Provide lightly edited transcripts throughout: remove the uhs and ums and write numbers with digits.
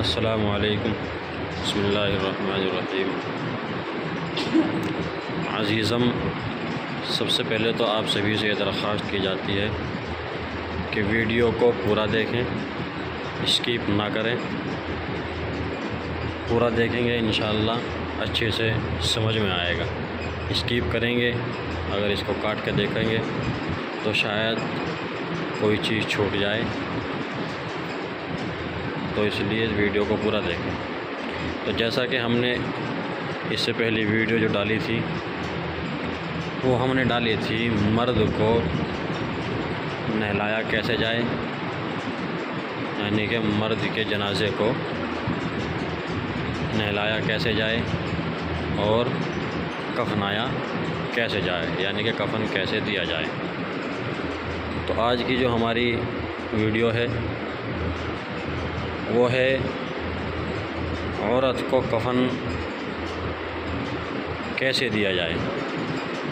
अस्सलामु अलैकुम बिस्मिल्लाहिर्रहमानिर्रहीम। अज़ीज़म, सबसे पहले तो आप सभी से दरख्वास्त की जाती है कि वीडियो को पूरा देखें, स्किप ना करें। पूरा देखेंगे इंशाअल्लाह अच्छे से समझ में आएगा। स्किप करेंगे, अगर इसको काट के देखेंगे तो शायद कोई चीज़ छूट जाए, तो इसलिए वीडियो को पूरा देखें। तो जैसा कि हमने इससे पहले वीडियो जो डाली थी वो हमने डाली थी मर्द को नहलाया कैसे जाए, यानी कि मर्द के जनाजे को नहलाया कैसे जाए और कफनाया कैसे जाए, यानी कि कफन कैसे दिया जाए। तो आज की जो हमारी वीडियो है वो है औरत को कफन कैसे दिया जाए।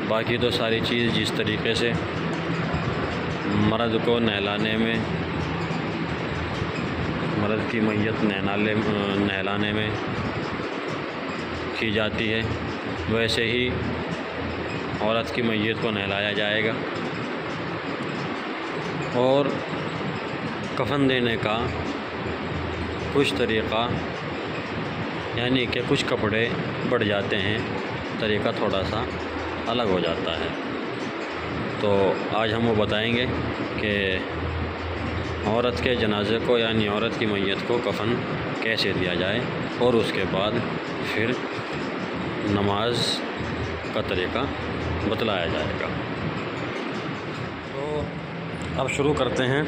बाकी तो सारी चीज़ जिस तरीके से मर्द को नहलाने में, मर्द की मैयत नहलाने में की जाती है, वैसे ही औरत की मैयत को नहलाया जाएगा। और कफन देने का कुछ तरीक़ा, यानी कि कुछ कपड़े बढ़ जाते हैं, तरीक़ा थोड़ा सा अलग हो जाता है। तो आज हम वो बताएंगे कि औरत के जनाजे को, यानी औरत की मैयत को कफन कैसे दिया जाए, और उसके बाद फिर नमाज का तरीक़ा बतलाया जाएगा। तो अब शुरू करते हैं,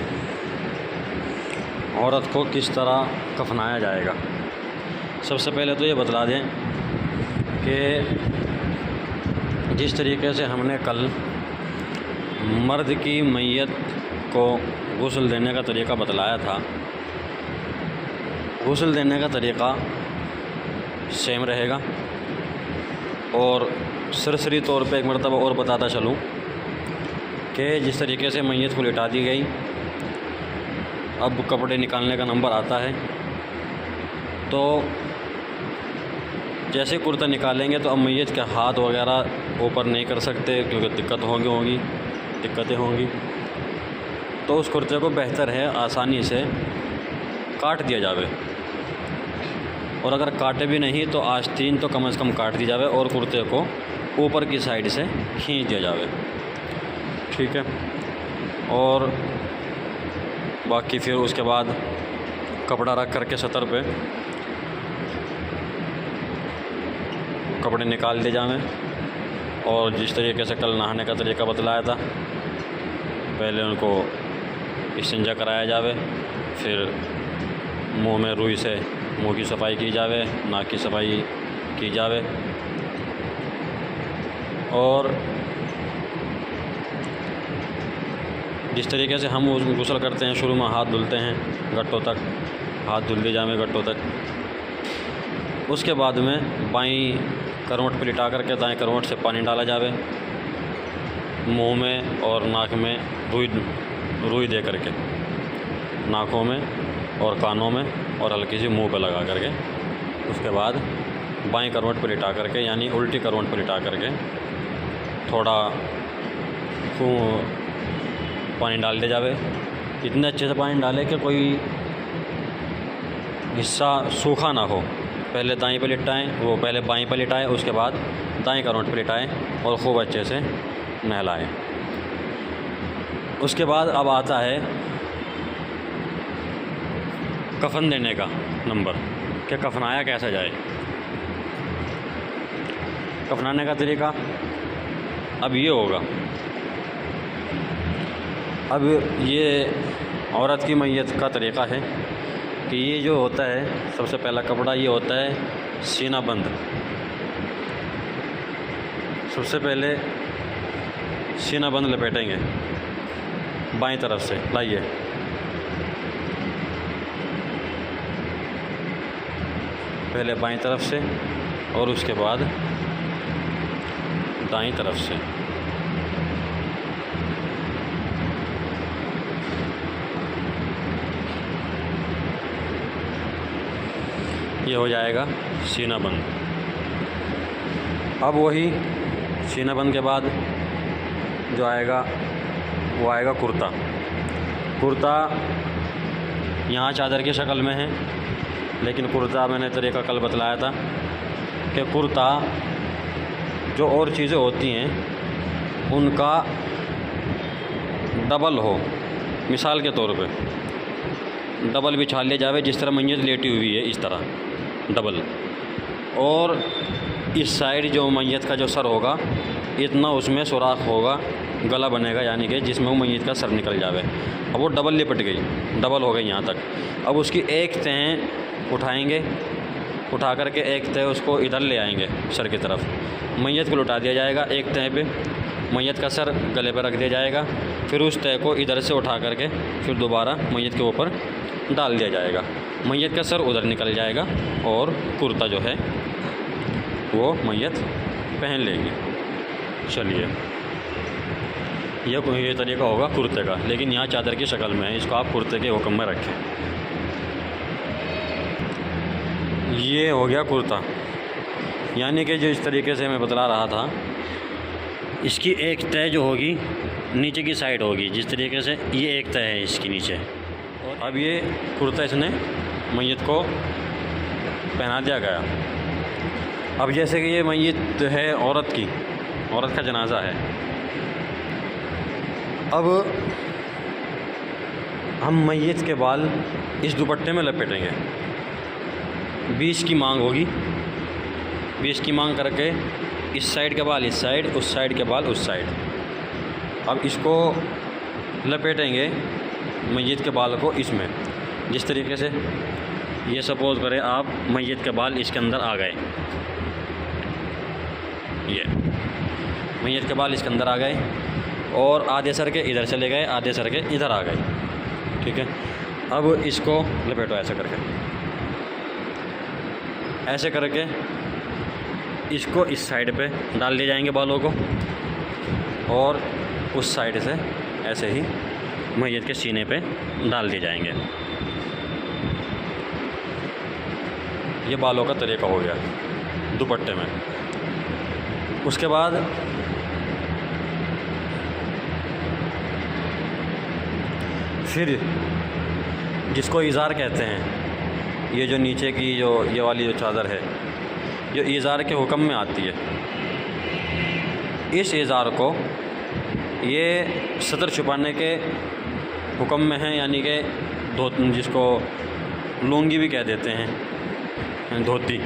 औरत को किस तरह कफनाया जाएगा। सबसे पहले तो ये बतला दें कि जिस तरीके से हमने कल मर्द की मैयत को गुस्ल देने का तरीक़ा बतलाया था, गुस्ल देने का तरीक़ा सेम रहेगा। और सरसरी तौर पे एक मरतबा और बताता चलूँ कि जिस तरीके से मैयत को लिटा दी गई, अब कपड़े निकालने का नंबर आता है, तो जैसे कुर्ता निकालेंगे तो अब मैयत के हाथ वगैरह ऊपर नहीं कर सकते, क्योंकि दिक्कतें होंगी। तो उस कुर्ते को बेहतर है आसानी से काट दिया जावे, और अगर काटे भी नहीं तो आस्तीन तो कम से कम काट दी जावे और कुर्ते को ऊपर की साइड से खींच दिया जावे, ठीक है। और बाकी फिर उसके बाद कपड़ा रख करके सतर पे कपड़े निकाल दिए जाएं। और जिस तरीके से कल नहाने का तरीक़ा बतलाया था, पहले उनको इस्तिंजा कराया जावे, फिर मुंह में रुई से मुंह की सफाई की जावे, नाक की सफाई की जावे, और जिस तरीके से हम गुस्ल करते हैं, शुरू में हाथ धुलते हैं गट्टों तक, हाथ धुल दिए जावे गट्टों तक। उसके बाद में बाईं करवट पर लिटा करके दाएं करवट से पानी डाला जावे, मुंह में और नाक में रुई दे करके, नाकों में और कानों में, और हल्की सी मुंह पे लगा करके। उसके बाद बाईं करवट पर लिटा करके, यानी उल्टी करवट पर लिटा करके थोड़ा पानी डाल दे जावे। इतने अच्छे से पानी डाले कि कोई हिस्सा सूखा ना हो। पहले दाएं पे लिटाएं, वो पहले बाएं पे लिटाएं, उसके बाद दाएं करवट पे लिटाएं और खूब अच्छे से नहलाएं। उसके बाद अब आता है कफन देने का नंबर, कि कफनाया कैसे जाए। कफनाने का तरीक़ा अब ये होगा। अब ये औरत की मैयत का तरीक़ा है कि ये जो होता है, सबसे पहला कपड़ा ये होता है सीना बंद। सबसे पहले सीना बंद लपेटेंगे बाईं तरफ से, लाइए, पहले बाईं तरफ से और उसके बाद दाईं तरफ से। ये हो जाएगा सीना बंद। अब वही सीना बंद के बाद जो आएगा वो आएगा कुर्ता। कुर्ता यहाँ चादर की शक्ल में है, लेकिन कुर्ता मैंने तरीका कल बतलाया था कि कुर्ता जो और चीज़ें होती हैं उनका डबल हो। मिसाल के तौर पे डबल बिछा लिया जावे, जिस तरह मैयत लेटी हुई है इस तरह डबल, और इस साइड जो मैयत का जो सर होगा इतना उसमें सुराख होगा, गला बनेगा, यानी कि जिसमें वो मैयत का सर निकल जावे। अब वो डबल लिपट गई, डबल हो गई यहाँ तक। अब उसकी एक तह उठाएंगे, उठा करके एक तह उसको इधर ले आएंगे सर की तरफ, मैयत को लुटा दिया जाएगा एक तह पे, मैयत का सर गले पर रख दिया जाएगा, फिर उस तह को इधर से उठा करके फिर दोबारा मैयत के ऊपर डाल दिया जाएगा, मैयत का सर उधर निकल जाएगा और कुर्ता जो है वो मैयत पहन लेंगे। चलिए ये तरीका होगा कुर्ते का, लेकिन यहाँ चादर की शक्ल में है, इसको आप कुर्ते के हुक्म में रखें। ये हो गया कुर्ता, यानी कि जो इस तरीके से मैं बतला रहा था, इसकी एक तह जो होगी नीचे की साइड होगी, जिस तरीके से ये एक तह है इसकी नीचे। अब ये कुर्ता इसने मैयत को पहना दिया गया। अब जैसे कि ये मैयत है औरत की, औरत का जनाजा है, अब हम मैयत के बाल इस दुपट्टे में लपेटेंगे। 20 की मांग होगी, 20 की मांग करके इस साइड के बाल इस साइड, उस साइड के बाल उस साइड। अब इसको लपेटेंगे मैयत के बाल को इसमें, जिस तरीके से ये सपोज़ करें आप मैयत के बाल इसके अंदर आ गए, ये मैयत के बाल इसके अंदर आ गए और आधे सर के इधर चले गए, आधे सर के इधर आ गए, ठीक है। अब इसको लपेटो ऐसे करके, ऐसे करके इसको इस साइड पे डाल दिए जाएंगे बालों को, और उस साइड से ऐसे ही मैयत के सीने पे डाल दिए जाएंगे। ये बालों का तरीका हो गया दुपट्टे में। उसके बाद फिर जिसको इज़ार कहते हैं, ये जो नीचे की जो ये वाली जो चादर है, जो इज़ार के हुक्म में आती है, इस इज़ार को ये सतर छुपाने के हुक्म में है, यानी कि जिसको लुंगी भी कह देते हैं, धोती,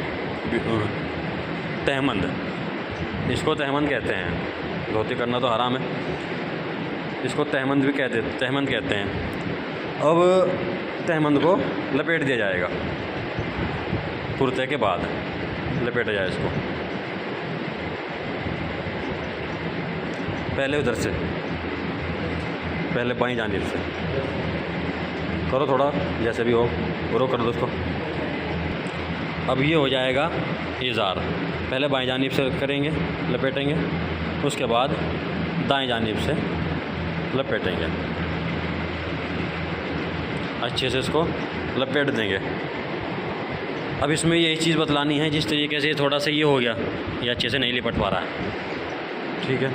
तहमंद, इसको तहमंद कहते हैं। धोती करना तो हराम है, इसको तहमंद भी तहमंद कहते हैं। अब तहमंद को लपेट दिया जाएगा, कुर्ते के बाद लपेटा जाए इसको, पहले उधर से, पहले बाईं जानिब से करो, थोड़ा जैसे भी हो करो, कर दो उसको। अब ये हो जाएगा इज़ार, पहले बाईं जानिब से करेंगे, लपेटेंगे, उसके बाद दाएं जानिब से लपेटेंगे, अच्छे से इसको लपेट देंगे। अब इसमें यही चीज़ बतलानी है, जिस तरीके से थोड़ा सा ये हो गया, ये अच्छे से नहीं लिपट पा रहा है, ठीक है।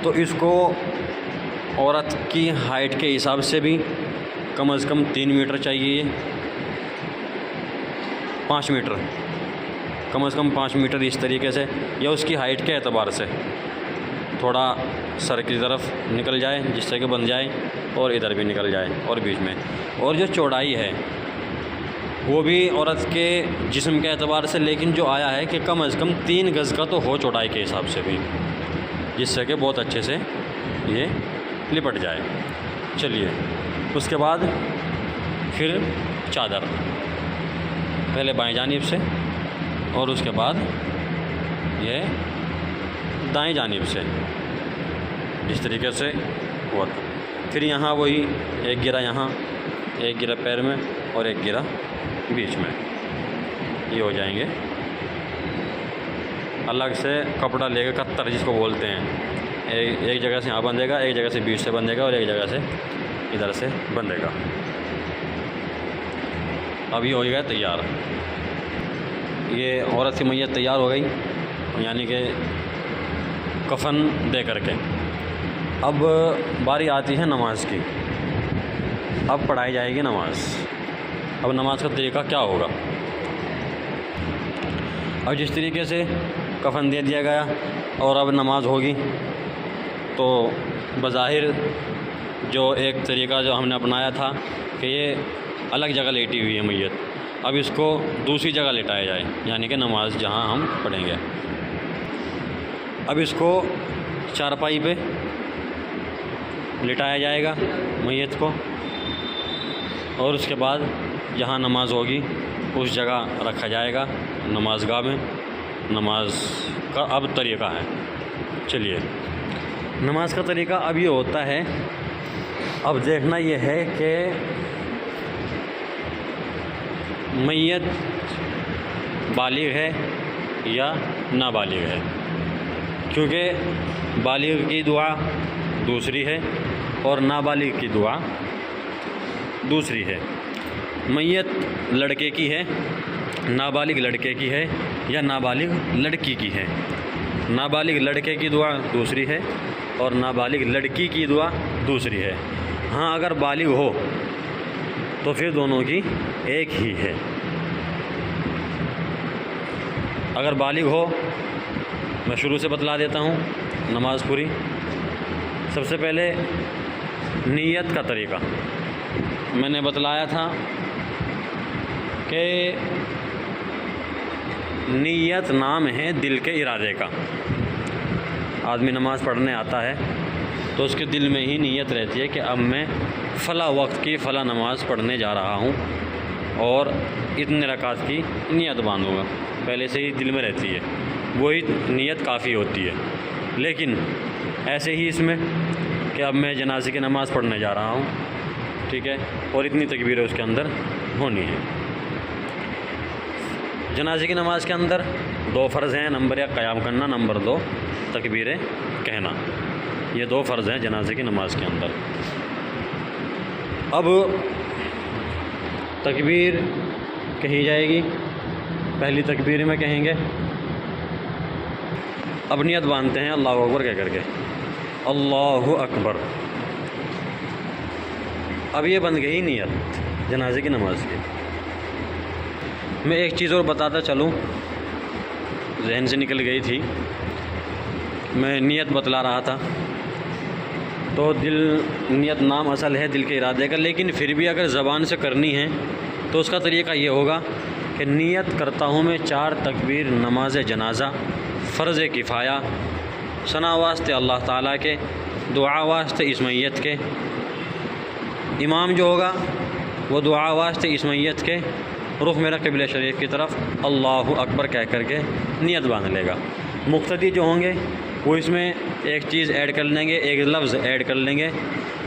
तो इसको औरत की हाइट के हिसाब से भी कम से कम 3 मीटर चाहिए, 5 मीटर, कम से कम 5 मीटर इस तरीके से, या उसकी हाइट के एतबार से थोड़ा सर की तरफ निकल जाए, जिससे कि बन जाए, और इधर भी निकल जाए, और बीच में। और जो चौड़ाई है वो भी औरत के जिस्म के एतबार से, लेकिन जो आया है कि कम से कम 3 गज़ का तो हो चौड़ाई के हिसाब से भी, जिससे कि बहुत अच्छे से ये लिपट जाए। चलिए उसके बाद फिर चादर, पहले बाएं जानिब से और उसके बाद ये दाएं जानिब से, इस तरीके से हुआ। फिर यहाँ वही एक गिरा यहाँ, एक गिरा पैर में और एक गिरा बीच में, ये हो जाएंगे। अलग से कपड़ा लेकर कत्तर जिसको बोलते हैं, एक जगह से यहाँ बंधेगा, एक जगह से बीच से बंधेगा और एक जगह से इधर से बंधेगा। अब ये हो गया तैयार। ये औरत की मैयत तैयार हो गई, यानी कि कफन दे करके। अब बारी आती है नमाज की। अब पढ़ाई जाएगी नमाज। अब नमाज का तरीका क्या होगा? अब जिस तरीके से कफन दे दिया गया और अब नमाज होगी, तो बज़ाहिर जो एक तरीका जो हमने अपनाया था कि ये अलग जगह लेटी हुई है मैयत, अब इसको दूसरी जगह लेटाया जाए, यानी कि नमाज जहाँ हम पढ़ेंगे। अब इसको चारपाई पे लिटाया जाएगा मैयत को, और उसके बाद जहाँ नमाज होगी उस जगह रखा जाएगा नमाज़गाह में। नमाज का अब तरीका है, चलिए नमाज का तरीका अब ये होता है। अब देखना ये है कि मैयत बालिग है या नाबालिग है, क्योंकि बालिग की दुआ दूसरी है और नाबालिग की दुआ दूसरी है। मैयत लड़के की है, नाबालिग लड़के की है या नाबालिग लड़की की है। नाबालिग लड़के की दुआ दूसरी है और नाबालिग लड़की की दुआ दूसरी है। हाँ, अगर बालिग हो तो फिर दोनों की एक ही है। अगर बालिग हो, मैं शुरू से बतला देता हूँ नमाज पूरी। सबसे पहले नियत का तरीका मैंने बतलाया था कि नियत नाम है दिल के इरादे का। आदमी नमाज़ पढ़ने आता है तो उसके दिल में ही नियत रहती है कि अब मैं फ़ला वक्त की फ़ला नमाज़ पढ़ने जा रहा हूँ और इतने रकात की नियत बांधूँगा। पहले से ही दिल में रहती है, वही नियत काफ़ी होती है। लेकिन ऐसे ही इसमें कि अब मैं जनाजे की नमाज़ पढ़ने जा रहा हूँ, ठीक है, और इतनी तकबीरें उसके अंदर होनी है। जनाजे की नमाज़ के अंदर दो फ़र्ज़ हैं। नंबर 1 क़याम करना, नंबर 2 तकबीरें कहना। ये 2 फ़र्ज़ हैं जनाजे की नमाज़ के अंदर। अब तकबीर कही जाएगी, पहली तकबीर में कहेंगे। अब नियत बांधते हैं अल्लाहु अकबर कह करके, अल्लाहु अकबर। अब ये बन गई नियत जनाजे की नमाज़ की। मैं एक चीज़ और बताता चलूँ, जहन से निकल गई थी। मैं नियत बतला रहा था तो नियत नाम असल है दिल के इरादे का, लेकिन फिर भी अगर ज़बान से करनी है तो उसका तरीका ये होगा कि नियत करता हूँ मैं 4 तकबीर नमाज जनाज़ा फ़र्ज़ किफ़ाया, सना वास्ते अल्लाह ताला के, दुआ वास्ते इस मैयत के। इमाम जो होगा वो दुआ वास्ते इस मैयत के रुख मेरा क़िबला शरीफ की तरफ अल्लाहु अकबर कह करके नियत बांध लेगा। मुक़्तदी जो होंगे वो इसमें एक चीज़ ऐड कर लेंगे, एक लफ्ज़ ऐड कर लेंगे।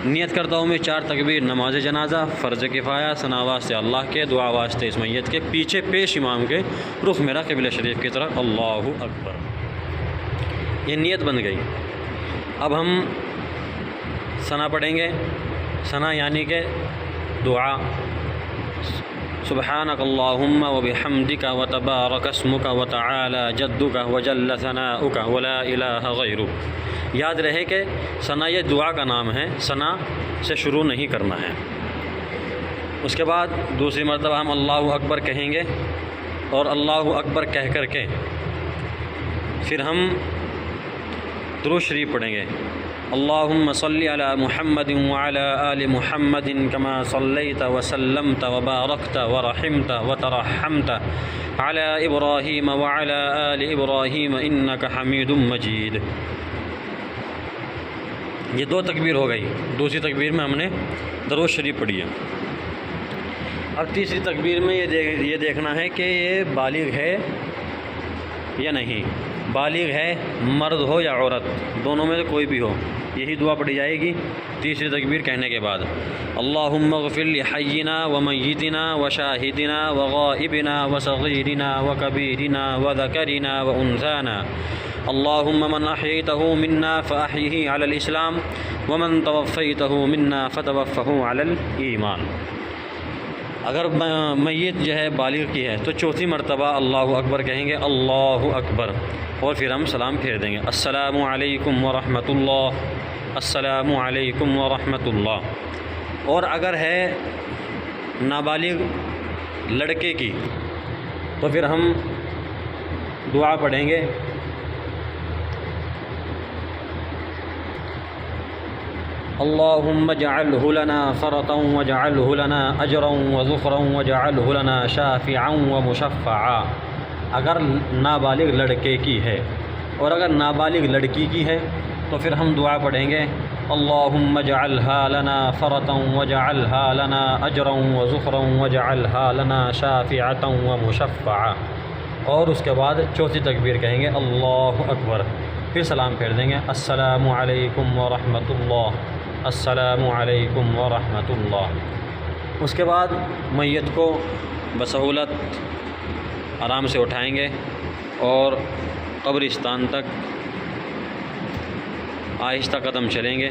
नियत करता हूँ मैं 4 तकबीर नमाज जनाज़ा फ़र्ज़ किफ़ाया, सना वास्ते अल्लाह के, दुआ वास्ते इस मैयत के, पीछे पेश इमाम के, रुख मेरा क़िबला शरीफ की तरफ अल्लाहु अकबर। ये नियत बन गई। अब हम सना पढ़ेंगे। सना यानी कि दुआ, सुब्हानक अल्लाहुम्मा व बिहम्दिका व तबारक अस्मुका व तआला जद्दुका व जल्ल सनाउका व ला इलाहा गैरुक। याद रहे कि सना ये दुआ का नाम है, सना से शुरू नहीं करना है। उसके बाद दूसरी मरतबा हम अल्लाहु अकबर कहेंगे और अल्लाहु अकबर कह कर के फिर हम दुरूद शरीफ पढ़ेंगे। अल्लाहुम्मा सल्ली अला मुहम्मदिन व अला आलि मुहम्मदिन कमा सल्लैता व सल्लमता व बारकता व रहिमता व तरहमता अला इब्राहीम व अला आलि इब्राहीम इन्नका हमीदुम मजीद। ये 2 तकबीर हो गई। दूसरी तकबीर में हमने दुरूद शरीफ पढ़ी है। अब तीसरी तकबीर में ये देखना है कि ये बालिग है या नहीं। बालिग है, मर्द हो या औरत, दोनों में से कोई भी हो, यही दुआ पढ़ी जाएगी तीसरी तकबीर कहने के बाद। अल्लाहुम्मा ग़फ़िर लि हय्यिना व मय्यितिना व शाहिदिना व गाइबिना व सग़ीरिना व कबीरिना व ज़करिना व उन्साना। अल्लाहुम्मा मन अहयैतहु मिन्ना फ़अहयिही अलल इस्लाम व मन तवफ़्फ़ैतहु मिन्ना फ़तवफ़्फ़हु अलल ईमान। अगर मैयत जो है बालिग की है तो चौथी मरतबा अल्लाहु अकबर कहेंगे, अल्लाहु अकबर, और फिर हम सलाम फेर देंगे, अस्सलामु अलैकुम व रहमतुल्लाह, अस्सलामु अलैकुम व रहमतुल्लाह। और अगर है नाबालिग लड़के की तो फिर हम दुआ पढ़ेंगे, अल्लाहुम्मा जअल्हु लना फ़रतन वजअल्हु लना अजरन व ज़ुख़रन वजअल्हु लना शाफ़िअन व मुशफ़्फ़अ। अगर नाबालिग लड़के की है और अगर नाबालिग लड़की की है तो फिर हम दुआ पढ़ेंगे, अल्लाहुम्मा जअल्हा लना फ़रतन वजअल्हा लना अजरन व ज़ुख़रन वजअल्हा लना शाफ़िअतन व मुशफ़्फ़अ। और उसके बाद चौथी तकबीर कहेंगे, अल्लाहु अकबर, फिर सलाम फेर देंगे, अस्सलामु अलैकुम व रहमतुल्लाह, अस्सलामु अलैकुम व रहमतुल्लाह। उसके बाद मैयत को बसहूलत आराम से उठाएंगे और कब्रिस्तान तक आहिस्ता कदम चलेंगे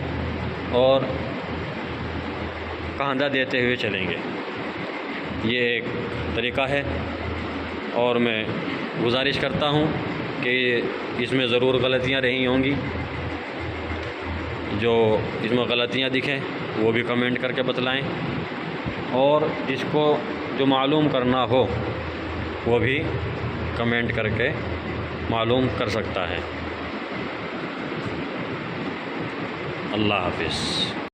और कांधा देते हुए चलेंगे। ये एक तरीक़ा है और मैं गुजारिश करता हूँ कि इसमें ज़रूर गलतियाँ रही होंगी। जो इसमें गलतियाँ दिखें वो भी कमेंट करके बतलाएं, और इसको जो मालूम करना हो वो भी कमेंट करके मालूम कर सकता है। अल्लाह हाफ़िज़।